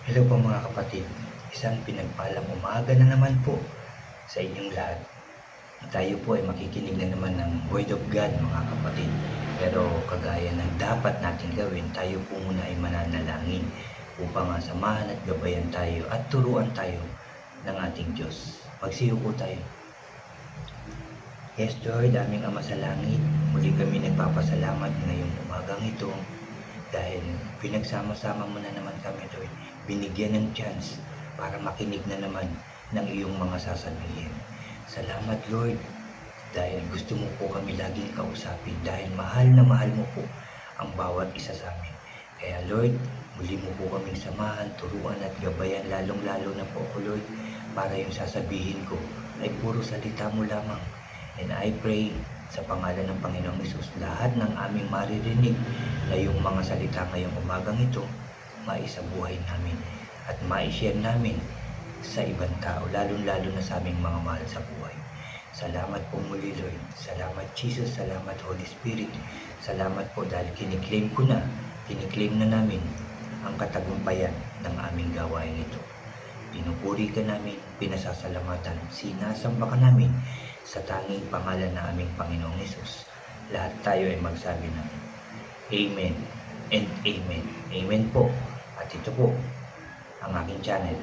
Hello po mga kapatid, isang pinagpalang umaga na naman po sa inyong lahat. Tayo po ay makikinig na naman ng Word of God mga kapatid. Pero kagaya ng dapat natin gawin, tayo po muna ay mananalangin upang samahan at gabayan tayo at turuan tayo ng ating Diyos. Magsiyo po tayo. Yes Lord, aming Ama sa Langit, muli kami nagpapasalamat ngayong umagang ito dahil pinagsama-sama mo na naman kami, Lord. Binigyan ng chance para makinig na naman ng iyong mga sasabihin. Salamat, Lord, dahil gusto mo po kami laging kausapin, dahil mahal na mahal mo po ang bawat isa sa amin. Kaya, Lord, muli mo po kaming samahan, turuan at gabayan, lalong-lalo na po ako, Lord, para yung sasabihin ko ay puro salita mo lamang. And I pray sa pangalan ng Panginoong Hesus, lahat ng aming maririnig na yung mga salita ngayong umagang ito, maisabuhay namin at ma-share namin sa ibang tao, lalong-lalo na sa aming mga mahal sa buhay. Salamat po muli, Lord. Salamat, Jesus. Salamat, Holy Spirit. Salamat po dahil kiniklaim na namin ang katagumpayan ng aming gawain ito. Pinupuri ka namin, pinasasalamatan, sinasamba ka namin sa tanging pangalan ng aming Panginoong Hesus. Lahat tayo ay magsabi ng Amen and Amen. Amen po. At ito po ang aking channel.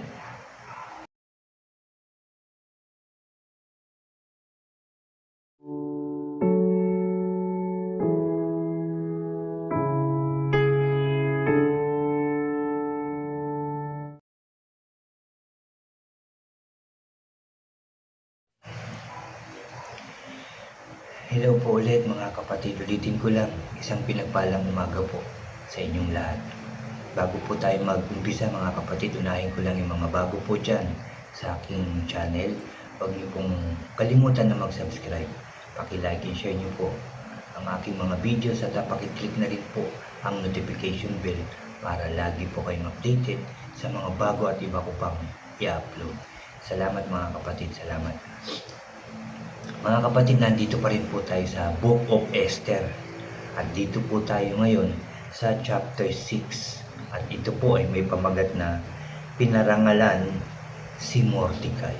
Hello po ulit mga kapatid. Ulitin ko lang, isang pinagpalang umaga po sa inyong lahat. Bago po tayo mag-umpisa mga kapatid, unahin ko lang yung mga bago po dyan sa aking channel. Huwag niyo pong kalimutan na mag-subscribe. Paki-like and share niyo po ang aking mga videos at paki-click na rin po ang notification bell para lagi po kayong updated sa mga bago at iba ko pang i-upload. Salamat mga kapatid, salamat. Mga kapatid, nandito pa rin po tayo sa Book of Esther. At dito po tayo ngayon sa chapter 6. At ito po ay may pamagat na pinarangalan si Mordecai.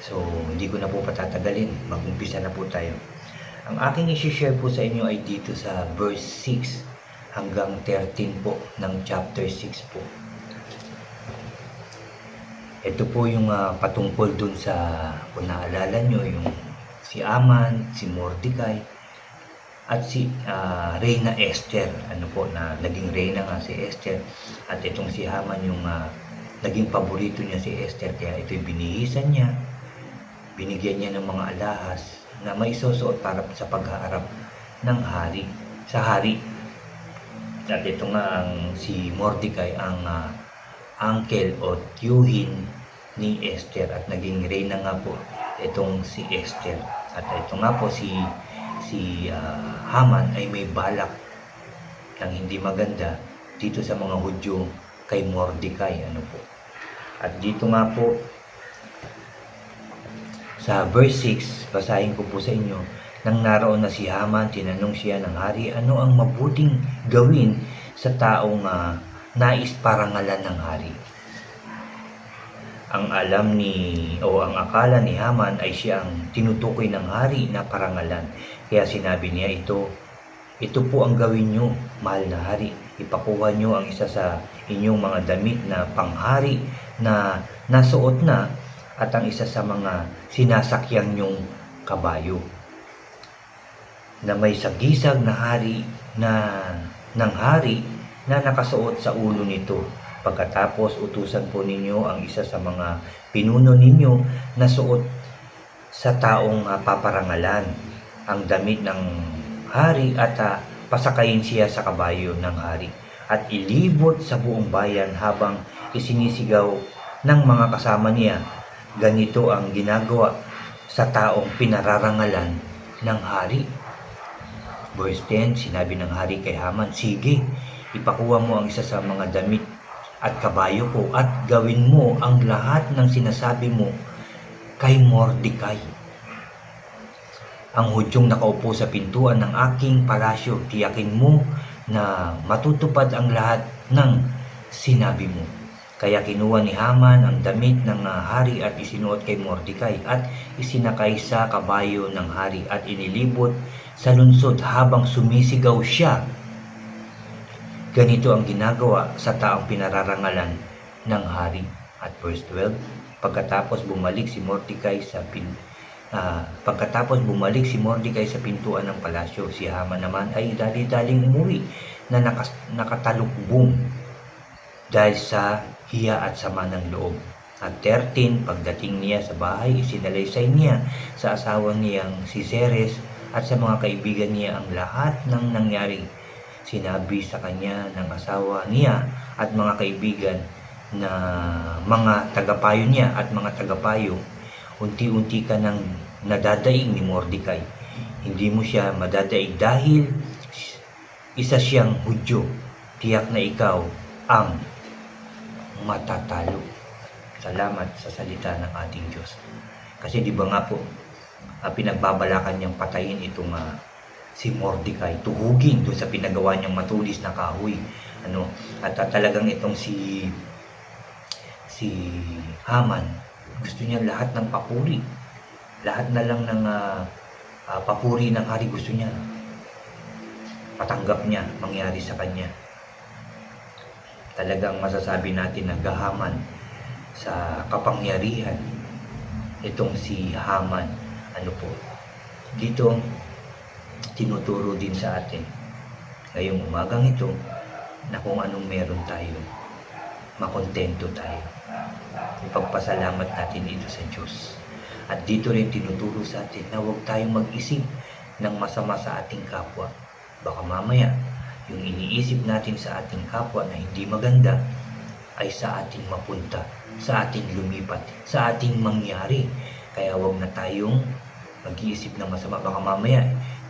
So, hindi ko na po patatagalin. Mag-umpisa na po tayo. Ang aking isi-share po sa inyo ay dito sa verse 6 hanggang 13 po ng chapter 6 po. Ito po yung patungkol dun sa, kung naalala nyo, yung si Haman, si Mordecai, at si Reyna Esther. Ano po, na naging Reyna nga si Esther. At itong si Haman yung naging paborito niya si Esther. Kaya ito'y binihisan niya. Binigyan niya ng mga alahas na may susuot para sa paghaharap ng hari, sa hari. At ito nga ang si Mordecai ang uncle o tiyuhin ni Esther at naging Reyna nga po itong si Esther. At ito nga po si Haman ay may balak ng hindi maganda dito sa mga Hudyo kay Mordecai. Ano po. At dito nga po sa verse 6, basahin ko po sa inyo. Nang naroon na si Haman, tinanong siya ng hari, ano ang mabuting gawin sa taong nais parangalan ng hari? Ang ang akala ni Haman ay siya ang tinutukoy ng hari na parangalan. Kaya sinabi niya, ito po ang gawin nyo, mahal na hari. Ipakuha nyo ang isa sa inyong mga damit na panghari na nasuot na at ang isa sa mga sinasakyang nyong kabayo na may sagisag na hari ng hari na nakasuot sa ulo nito. Pagkatapos utusan po ninyo ang isa sa mga pinuno ninyo na suot sa taong paparangalan ang damit ng hari at pasakayin siya sa kabayo ng hari at ilibot sa buong bayan habang isinisigaw ng mga kasama niya. Ganito ang ginagawa sa taong pinararangalan ng hari. Verse 10, sinabi ng hari kay Haman, sige, ipakuha mo ang isa sa mga damit at kabayo ko at gawin mo ang lahat ng sinasabi mo kay Mordecai, ang Hudyong nakaupo sa pintuan ng aking palasyo. Tiyakin mo na matutupad ang lahat ng sinabi mo. Kaya kinuha ni Haman ang damit ng hari at isinuot kay Mordecai at isinakay sa kabayo ng hari at inilibot sa lungsod habang sumisigaw siya. Ganito ang ginagawa sa taong pinararangalan ng hari. At verse 12, pagkatapos bumalik si Mordecai sa pintuan ng palasyo, si Haman naman ay dali-daling umuwi na nakatalukbong dahil sa hiya at sama ng loob. At 13, pagdating niya sa bahay, isinalaysay niya sa asawa niyang si Zeres at sa mga kaibigan niya ang lahat ng nangyari. Sinabi sa kanya ng asawa niya at mga kaibigan na mga tagapayo niya at mga tagapayo, unti-unti ka nang nadadaig ni Mordecai. Hindi mo siya madadaig dahil isa siyang Hudyo. Tiyak na ikaw ang matatalo. Salamat sa salita ng ating Diyos. Kasi di ba nga po, pinagbabalakan niyang patayin itong si Mordecai, tuhugin doon sa pinagawa niyang matulis na kahoy. At talagang itong si Haman, gusto niya lahat ng papuri. Lahat na lang ng papuri ng hari gusto niya. Patanggap niya, mangyari sa kanya. Talagang masasabi natin na gahaman sa kapangyarihan itong si Haman. Dito tinuturo din sa atin ngayong umagang ito na kung anong meron tayo, makontento tayo. Ipagpasalamat natin ito sa Diyos. At dito rin tinuturo sa atin na huwag tayong mag-isip ng masama sa ating kapwa. Baka mamaya yung iniisip natin sa ating kapwa na hindi maganda ay sa ating mapunta, sa ating lumipat, sa ating mangyari. Kaya huwag na tayong mag-iisip ng masama. Baka mamaya,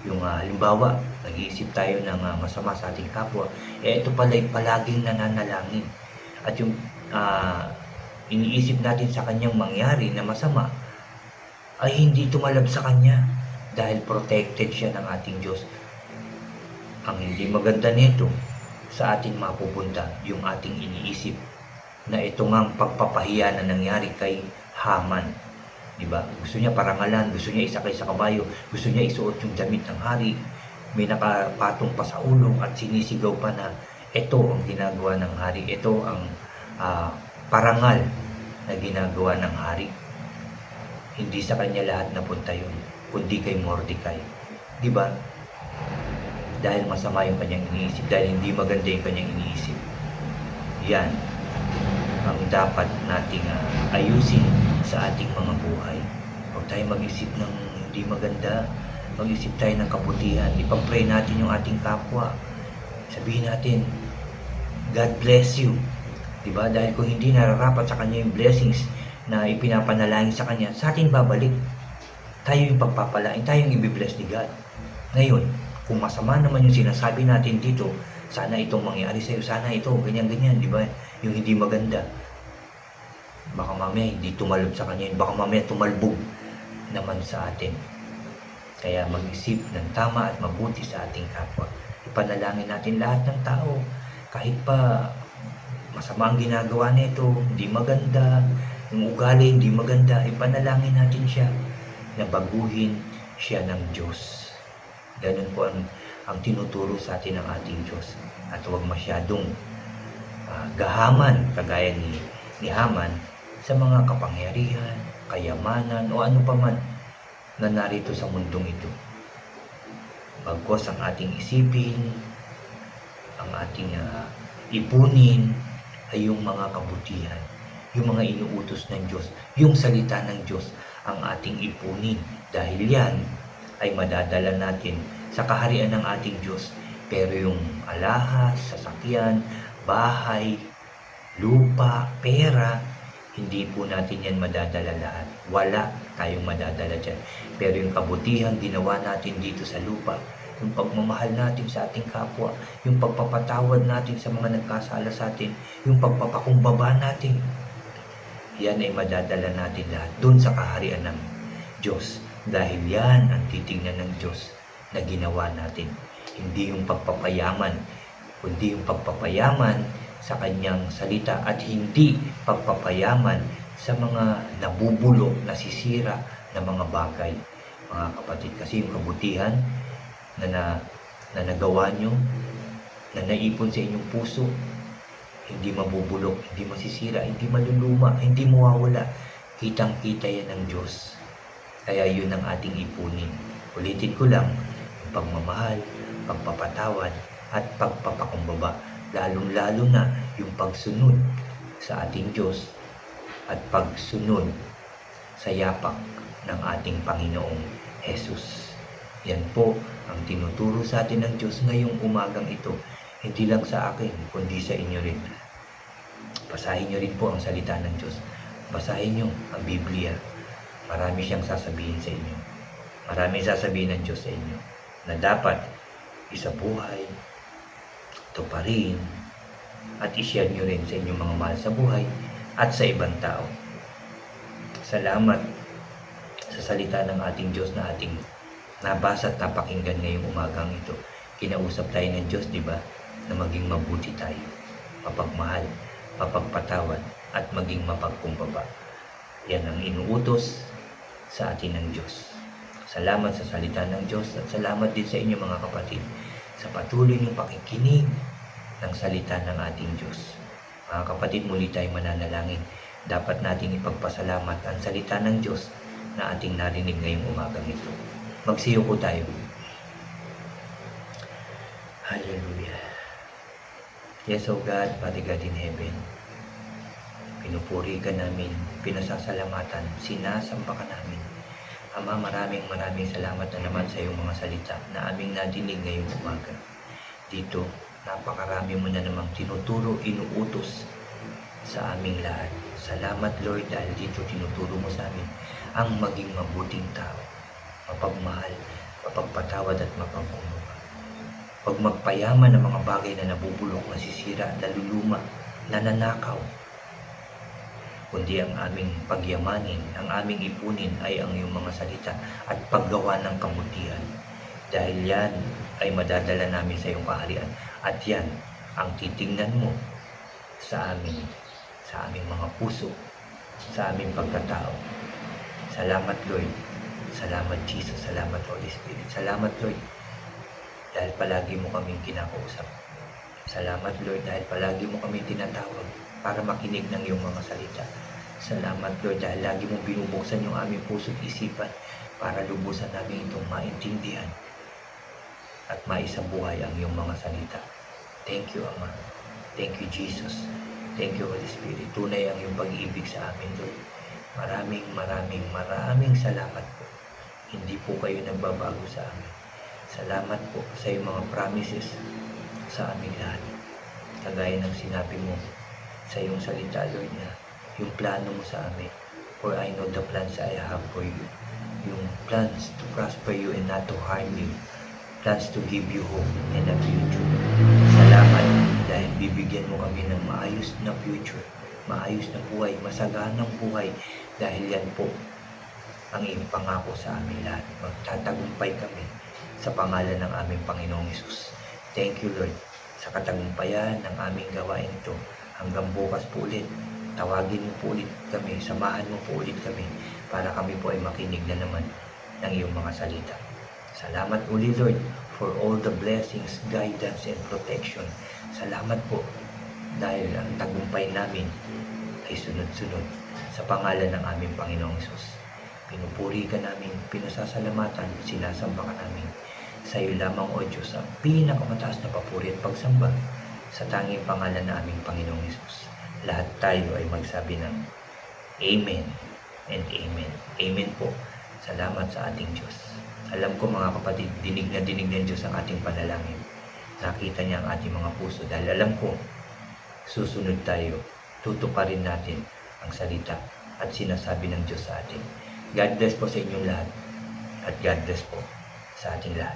yung halimbawa, nag-iisip tayo ng masama sa ating kapwa, ito pala'y palaging nananalangin. At yung iniisip natin sa kanyang mangyari na masama, ay hindi tumalab sa kanya dahil protected siya ng ating Diyos. Ang hindi maganda nito sa ating mapupunta, yung ating iniisip na ito ngang pagpapahiya na nangyari kay Haman. Diba? Gusto niya parangalan, gusto niya isakay sa kabayo, gusto niya isuot yung damit ng hari, may nakapatong pa sa ulo at sinisigaw pa na ito ang ginagawa ng hari, ito ang parangal na ginagawa ng hari. Hindi sa kanya lahat napunta yun, kundi kay Mordecai. Diba? Dahil masama yung kanyang iniisip, dahil hindi maganda yung kanyang iniisip. Yan ang dapat nating ayusin sa ating mga buhay. Huwag tayo mag-isip ng hindi maganda, mag-isip tayo ng kabutihan. Ipag-pray natin yung ating kapwa. Sabihin natin, God bless you. Diba? Dahil kung hindi nararapat sa kanya yung blessings na ipinapanalangin sa kanya, sa atin babalik. Tayo yung pagpapalain, tayo yung ibibless ni God. Ngayon, kung masama naman yung sinasabi natin dito, sana itong mangyari sa'yo, sana ito, ganyan-ganyan, di ba? Yung hindi maganda. Baka mamaya hindi tumalab sa kanya, baka mamaya tumalbog naman sa atin. Kaya mag-isip ng tama at mabuti sa ating kapwa. Ipanalangin natin lahat ng tao, kahit pa masama ang ginagawa nito, hindi maganda, yung ugali hindi maganda, ipanalangin natin siya na baguhin siya ng Diyos. Ganun po ang tinuturo sa atin ng ating Diyos. At huwag masyadong gahaman, kagaya ni Haman, sa mga kapangyarihan, kayamanan, o ano pa man na narito sa mundong ito. Bagkos ang ating isipin, ang ating ipunin, ay yung mga kabutihan, yung mga inuutos ng Diyos, yung salita ng Diyos ang ating ipunin. Dahil yan ay madadala natin sa kaharian ng ating Diyos. Pero yung alahas, sasakyan, bahay, lupa, pera, hindi po natin yan madadala lahat. Wala tayong madadala dyan. Pero yung kabutihan ginawa natin dito sa lupa, yung pagmamahal natin sa ating kapwa, yung pagpapatawad natin sa mga nagkasala sa atin, yung pagpapakumbaba natin, yan ay madadala natin lahat doon sa kaharian ng Diyos. Dahil yan ang titingnan ng Diyos na ginawa natin. Hindi yung pagpapayaman, kundi yung pagpapayaman sa kanyang salita at hindi pagpapayaman sa mga nabubulok, nasisira na mga bagay. Mga kapatid, kasi yung kabutihan na nagawa nyo, na naipon sa inyong puso, hindi mabubulok, hindi masisira, hindi maluluma, hindi mawawala. Kitang-kita yan ng Diyos. Kaya yun ang ating ipunin. Ulitin ko lang, yung pagmamahal, pagpapatawad, at pagpapakumbaba. Lalong-lalo na yung pagsunod sa ating Diyos at pagsunod sa yapak ng ating Panginoong Jesus. Yan po ang tinuturo sa atin ng Diyos ngayong umagang ito. Hindi lang sa akin, kundi sa inyo rin. Basahin nyo rin po ang salita ng Diyos. Basahin nyo ang Biblia. Marami siyang sasabihin sa inyo. Marami sasabihin ng Diyos sa inyo na dapat isabuhay, tuparin, at i-share nyo rin sa inyong mga mahal sa buhay at sa ibang tao. Salamat sa salita ng ating Diyos na ating nabasa at napakinggan ngayong umagang ito. Kinausap tayo ng Diyos, di ba? Na maging mabuti tayo, mapagmahal, mapagpatawad, at maging mapagkumbaba. Yan ang inuutos sa atin ng Diyos. Salamat sa salita ng Diyos at salamat din sa inyo mga kapatid sa patuloy niyong pakikinig ng salita ng ating Diyos. Mga kapatid, muli tayong mananalangin. Dapat nating ipagpasalamat ang salita ng Diyos na ating narinig ngayong umagang ito. Magsiyuko tayo. Hallelujah. Yes, O God, Father God in heaven, pinupuri ka namin, pinasasalamatan, sinasamba ka namin. Ama, maraming salamat na naman sa iyong mga salita na aming nadinig ngayong umaga. Dito, napakarami mo na namang tinuturo, inuutos sa aming lahat. Salamat Lord dahil dito tinuturo mo sa amin ang maging mabuting tao, mapagmahal, mapagpatawad at mapagkumbaba. Huwag magpayaman ng mga bagay na nabubulok, nasisira, naluluma, nananakaw, kundi ang aming pagyamanin, ang aming ipunin ay ang iyong mga salita at paggawa ng kabutihan. Dahil yan ay madadala namin sa iyong kaharian at yan ang titingnan mo sa amin, sa aming mga puso, sa aming pagkatao. Salamat Lord, salamat Jesus, salamat Holy Spirit, salamat Lord dahil palagi mo kaming kinakausap. Salamat Lord dahil palagi mo kaming tinatawag para makinig ng iyong mga salita. Salamat Lord dahil lagi mong binubuksan yung aming puso at isipan para lubusan namin itong maintindihan at maisabuhay ang iyong mga salita. Thank you Ama. Thank you Jesus. Thank you Holy Spirit. Tunay ang iyong pag-ibig sa amin Lord. Maraming salamat po. Hindi po kayo nagbabago sa amin. Salamat po sa iyong mga promises sa aming lahat. Kagaya ng sinabi mo sa iyong salita, Lord, na yung plano mo sa amin. For I know the plans I have for you. Yung plans to prosper you and not to harm you. Plans to give you hope and a future. Salamat dahil bibigyan mo kami ng maayos na future, maayos na buhay, masaganang buhay. Dahil yan po ang iyong pangako sa amin lahat. Magtatagumpay kami sa pangalan ng aming Panginoong Hesus. Thank you Lord sa katagumpayan ng aming gawain ito. Hanggang bukas po ulit, tawagin mo po ulit kami, samahan mo po ulit kami para kami po ay makinig na naman ng iyong mga salita. Salamat uli Lord for all the blessings, guidance, and protection. Salamat po dahil ang tagumpay namin ay sunod-sunod sa pangalan ng aming Panginoong Hesus. Pinupuri ka namin, pinasasalamatan, sinasamba ka namin. Sa iyo lamang o Diyos ang pinakamataas na papuri at pagsamba sa tanging pangalan ng aming Panginoong Hesus. Lahat tayo ay magsabi ng Amen and Amen. Amen po. Salamat sa ating Diyos. Alam ko mga kapatid, dinig ng Diyos ang ating panalangin. Nakita niya ang ating mga puso dahil alam ko, susunod tayo, tutuparin natin ang salita at sinasabi ng Diyos sa atin. God bless po sa inyong lahat at God bless po sa ating lahat.